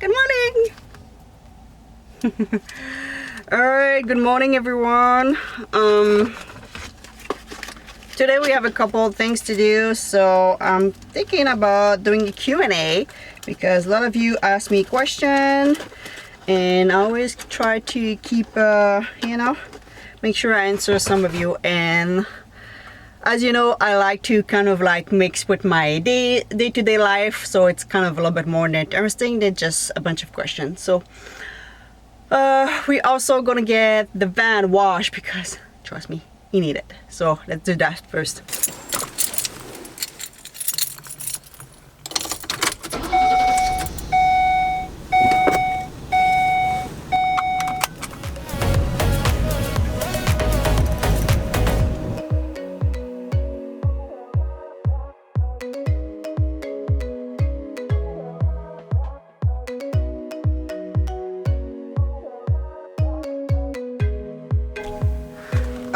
Good morning. Alright, good morning everyone. Today we have a couple of things to do, so I'm thinking about doing a Q&A because a lot of you ask me questions, and I always try to keep make sure I answer some of you. And as you know, I like to kind of like mix with my day-to-day life, so it's kind of a little bit more interesting than just a bunch of questions. So we also gonna get the van washed because trust me, you need it. So let's do that first.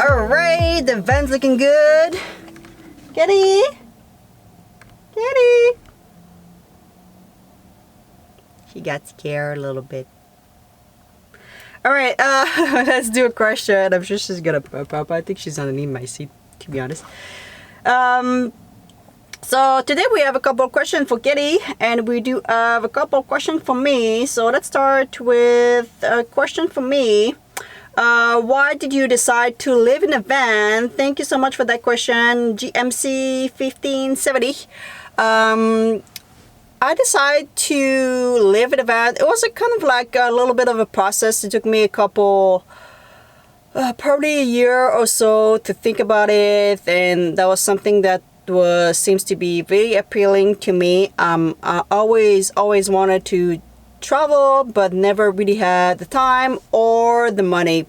Alright, the van's looking good. Kitty! Kitty! She got scared a little bit. Alright, let's do a question. I'm sure she's gonna pop up. I think she's underneath my seat, to be honest. So today we have a couple of questions for Kitty, and we do have a couple of questions for me. So let's start with a question for me. Why did you decide to live in a van? Thank you so much for that question, GMC 1570. I decided to live in a van. It was a kind of like a little bit of a process. It took me a couple, probably a year or so to think about it, and that was something that seems to be very appealing to me. I always wanted to travel, but never really had the time or the money.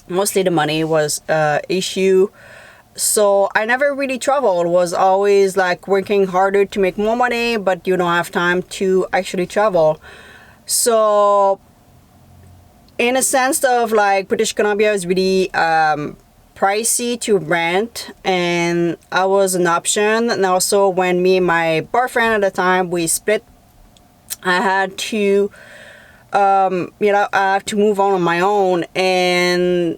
Mostly the money was an issue, so I never really traveled. Was always like working harder to make more money, but you don't have time to actually travel. So in a sense of like British Columbia is really pricey to rent, and I was an option. And also when me and my boyfriend at the time we split, I had to I have to move on my own. And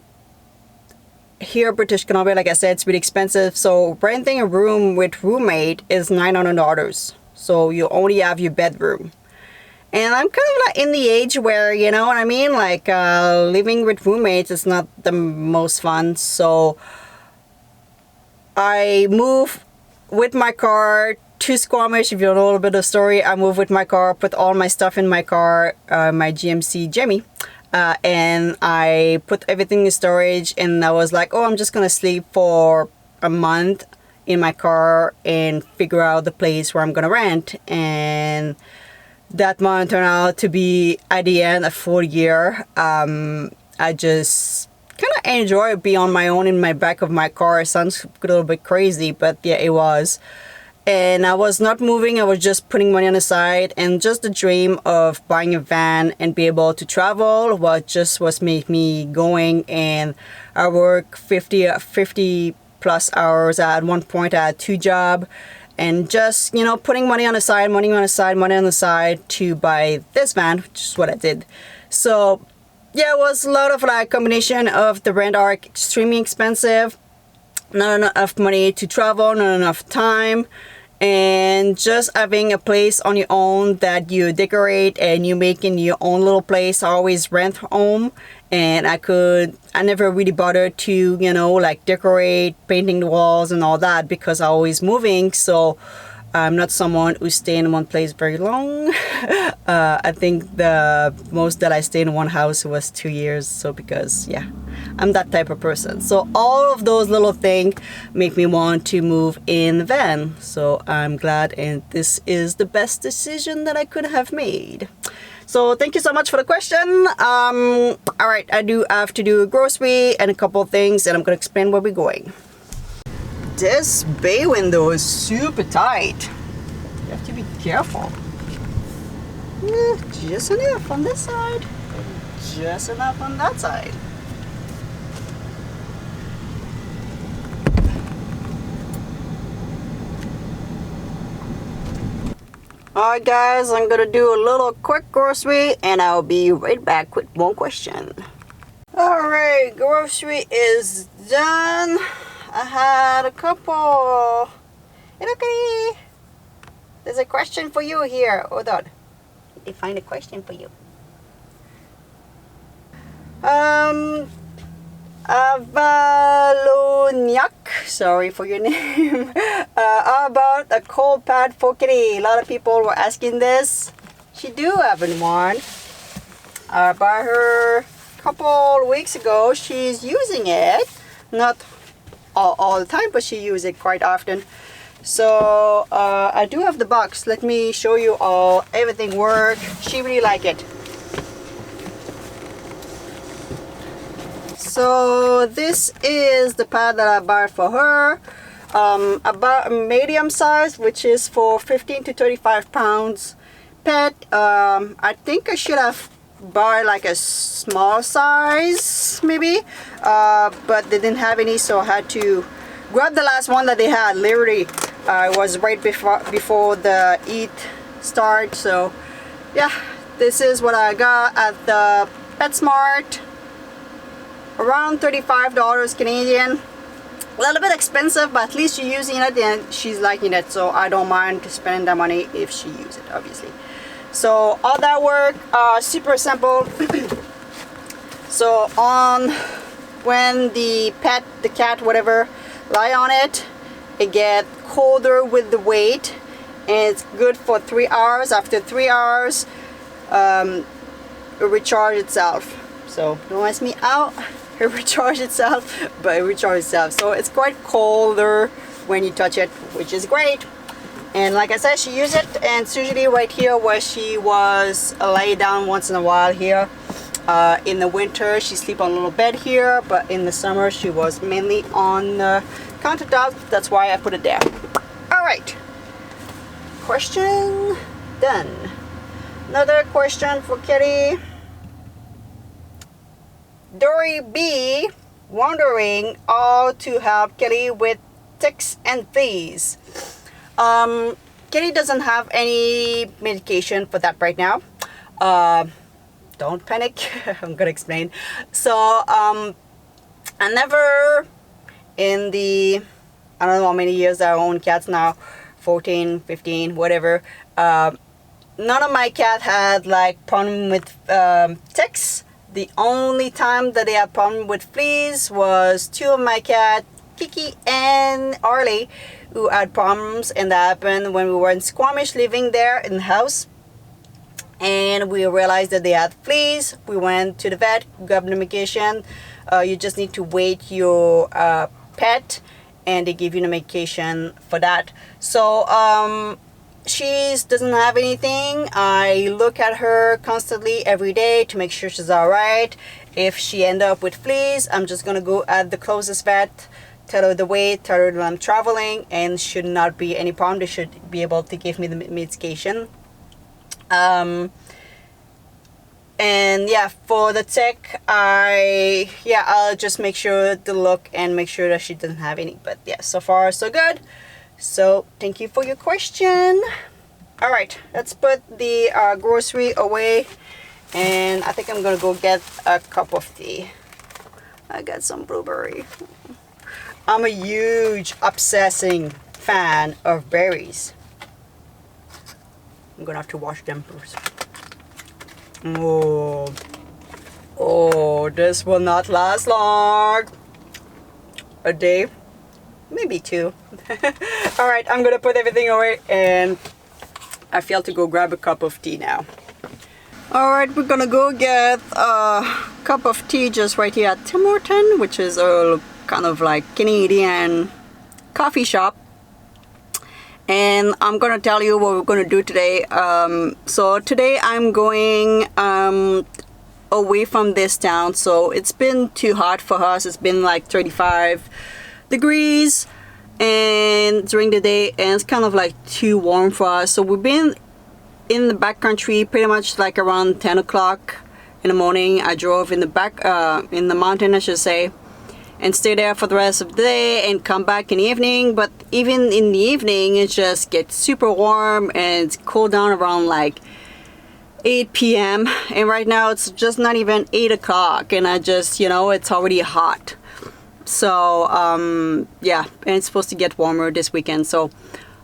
here in British Columbia, like I said, it's really expensive, so renting a room with roommate is $900. So you only have your bedroom, and I'm kind of like in the age where, you know what I mean, like living with roommates is not the most fun. So I moved with my car to Squamish. If you know a little bit of the story, I moved with my car, put all my stuff in my car, my GMC Jimmy, and I put everything in storage, and I was like, oh, I'm just gonna sleep for a month in my car and figure out the place where I'm gonna rent. And that month turned out to be at the end a full year. I just kind of enjoy being on my own in my back of my car. It sounds a little bit crazy, but yeah, it was. And I was not moving, I was just putting money on the side, and just the dream of buying a van and be able to travel was make me going. And I work 50 plus hours. At one point I had 2 jobs, and just, you know, putting money on the side to buy this van, which is what I did. So yeah, it was a lot of like combination of the rent are extremely expensive, not enough money to travel, not enough time, and just having a place on your own that you decorate and you make in your own little place. I always rent home, and I never really bothered to, you know, like decorate, painting the walls and all that, because I always moving. So I'm not someone who stay in one place very long. I think the most that I stayed in one house was 2 years. So because, yeah, I'm that type of person. So all of those little things make me want to move in the van. So I'm glad, and this is the best decision that I could have made. So thank you so much for the question. All right, I do have to do a grocery and a couple of things, and I'm gonna explain where we're going. This bay window is super tight. You have to be careful. Just enough on this side, just enough on that side. Alright guys, I'm gonna do a little quick grocery and I'll be right back with one question. Alright, grocery is done. I had a couple. Hey, look, Kitty. There's a question for you here. Hold on. Let me find a question for you. Avaloniak, sorry for your name. How about a cold pad for Kitty? A lot of people were asking this. She do have one. I bought her a couple weeks ago. She's using it. Not all the time, but she uses it quite often. So I do have the box. Let me show you all. Everything works. She really like it. So this is the pad that I bought for her. About a medium size, which is for 15 to 35 pounds pet. I think I should have bought like a small size maybe, but they didn't have any, so I had to grab the last one that they had. Literally, it was right before the Eid start. So yeah, this is what I got at the PetSmart. Around $35 Canadian. A little bit expensive, but at least she's using it and she's liking it, so I don't mind spending that money if she uses it, obviously. So all that work, super simple. So when the pet, the cat, whatever, lie on it, it gets colder with the weight, and it's good for 3 hours. After 3 hours, it recharges itself. So don't ask me out. It recharges itself, but it recharges itself. So it's quite colder when you touch it, which is great. And like I said, she used it, and it's usually right here where she was lay down once in a while here. In the winter, she sleep on a little bed here, but in the summer, she was mainly on the countertop. That's why I put it there. All right, question done. Another question for Kitty. Dory B wondering how to help Kitty with ticks and fleas. Kitty doesn't have any medication for that right now. Don't panic. I'm gonna explain. So I never, in the, I don't know how many years I own cats now, 14, 15, whatever, none of my cat had like problem with ticks. The only time that they had problem with fleas was 2 of my cat, Kiki and Arlie, who had problems, and that happened when we were in Squamish living there in the house, and we realized that they had fleas. We went to the vet, got the medication. You just need to weight your pet, and they give you the medication for that. So she doesn't have anything. I look at her constantly every day to make sure she's all right. If she end up with fleas, I'm just gonna go at the closest vet, tell her the weight, tell her that I'm traveling, and should not be any problem. They should be able to give me the medication. And yeah, for the tick, I'll just make sure to look and make sure that she doesn't have any. But yeah, so far so good. So thank you for your question. All right, let's put the grocery away, and I think I'm gonna go get a cup of tea. I got some blueberry. I'm a huge obsessing fan of berries. I'm gonna have to wash them first. Oh, this will not last long. A day, maybe 2. All right, I'm gonna put everything away, and I feel to go grab a cup of tea now. All right, we're gonna go get a cup of tea just right here at Tim Hortons, which is a kind of like Canadian coffee shop. And I'm gonna tell you what we're gonna do today. So today I'm going away from this town. So it's been too hot for us. It's been like 35 degrees and during the day, and it's kind of like too warm for us. So we've been in the backcountry pretty much like around 10 o'clock in the morning. I drove in the back in the mountain, I should say, and stay there for the rest of the day and come back in the evening. But even in the evening, it just gets super warm and it's cooled down around like 8 p.m. and right now it's just not even 8 o'clock, and I just, you know, it's already hot. So yeah, and it's supposed to get warmer this weekend. So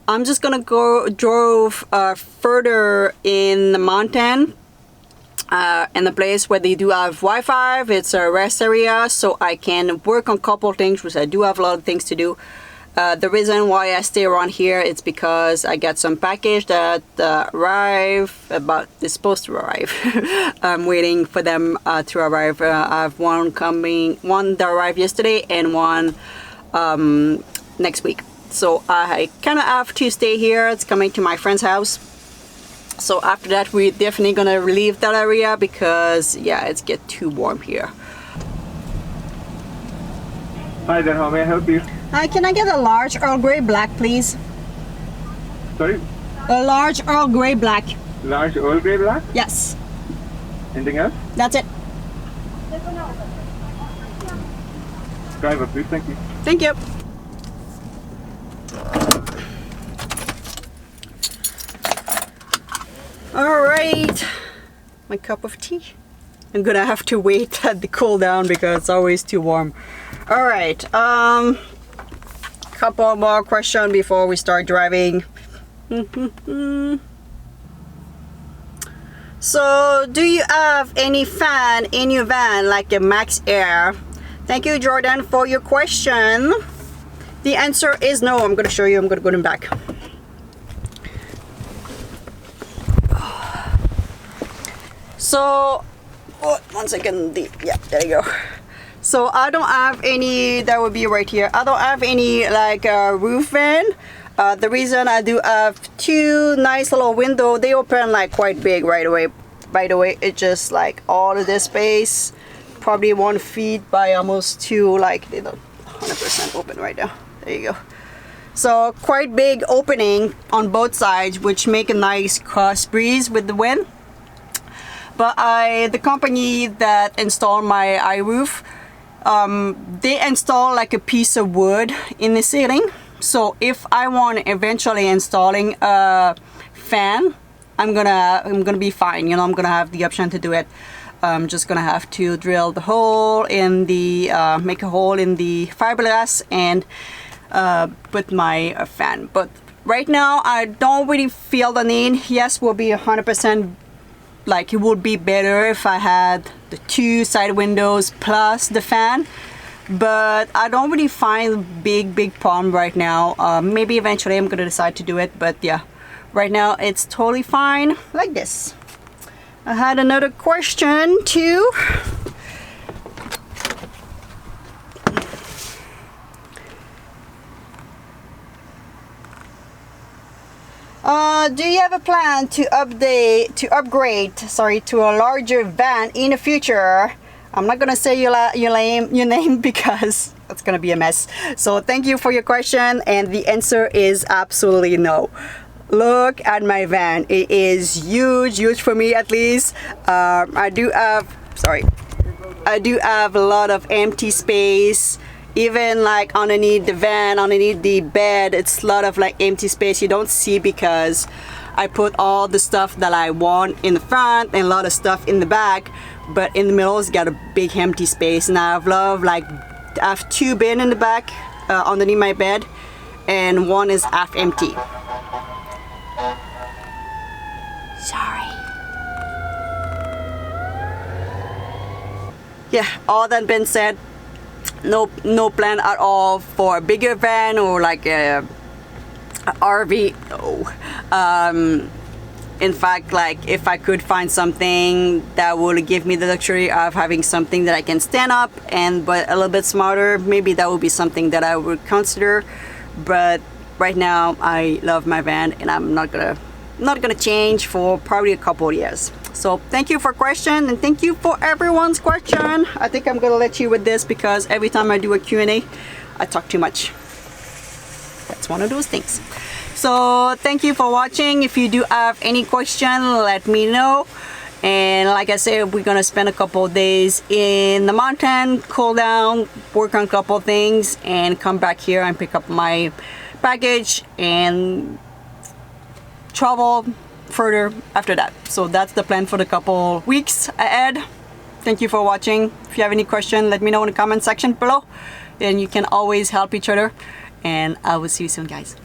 I'm just gonna go drove further in the mountain, in the place where they do have Wi-Fi. It's a rest area, so I can work on a couple of things, which I do have a lot of things to do. The reason why I stay around here is because I got some package that is supposed to arrive. I'm waiting for them to arrive. I have one that arrived yesterday and one next week. So I kind of have to stay here. It's coming to my friend's house. So after that, we're definitely gonna leave that area because yeah, it's get too warm here. Hi there, how may I help you? Hi, can I get a large Earl Grey Black, please? Sorry? A large Earl Grey Black. Large Earl Grey Black? Yes. Anything else? That's it. Driver, please, thank you. Thank you. All right, my cup of tea. I'm gonna have to wait at the cool down because it's always too warm. All right, couple more questions before we start driving. So, do you have any fan in your van like a Max Air? Thank you, Jordan, for your question. The answer is no. I'm gonna show you. I'm gonna go in back. So, oh, 1 second. Yeah, there you go. So I don't have any, that would be right here. I don't have any like roof van. The reason I do have two nice little window, they open like quite big right away. By the way, it's just like all of this space, probably 1 feet by almost 2, like they don't 100% open right now. There you go. So quite big opening on both sides, which make a nice cross breeze with the wind. But the company that installed my iRoof, they install like a piece of wood in the ceiling. So if I want eventually installing a fan, I'm gonna be fine. You know, I'm gonna have the option to do it. I'm just gonna have to drill the hole in the make a hole in the fiberglass and put my fan. But right now I don't really feel the need. Yes, will be 100%. Like it would be better if I had the 2 side windows plus the fan, but I don't really find big problem right now. Maybe eventually I'm gonna decide to do it, but yeah, right now it's totally fine like this. I had another question too. Do you have a plan to upgrade to a larger van in the future? I'm not gonna say your name because that's gonna be a mess. So thank you for your question, and the answer is absolutely no. Look at my van. It is huge for me at least. I do have a lot of empty space. Even like underneath the van, underneath the bed, it's a lot of like empty space you don't see because I put all the stuff that I want in the front and a lot of stuff in the back, but in the middle it's got a big empty space. And I have 2 bins in the back underneath my bed, and one is half empty. Sorry. Yeah, all that being said, no plan at all for a bigger van or like a RV. No. In fact, like if I could find something that would give me the luxury of having something that I can stand up but a little bit smarter, maybe that would be something that I would consider. But right now I love my van and I'm not gonna change for probably a couple of years. So thank you for question, and thank you for everyone's question. I think I'm gonna let you with this because every time I do a Q&A, I talk too much. That's one of those things. So thank you for watching. If you do have any question, let me know. And like I said, we're gonna spend a couple of days in the mountain, cool down, work on a couple of things, and come back here and pick up my baggage and travel further after that. So that's the plan for the couple weeks ahead. Thank you for watching. If you have any question, let me know in the comment section below, and you can always help each other, and I will see you soon, guys.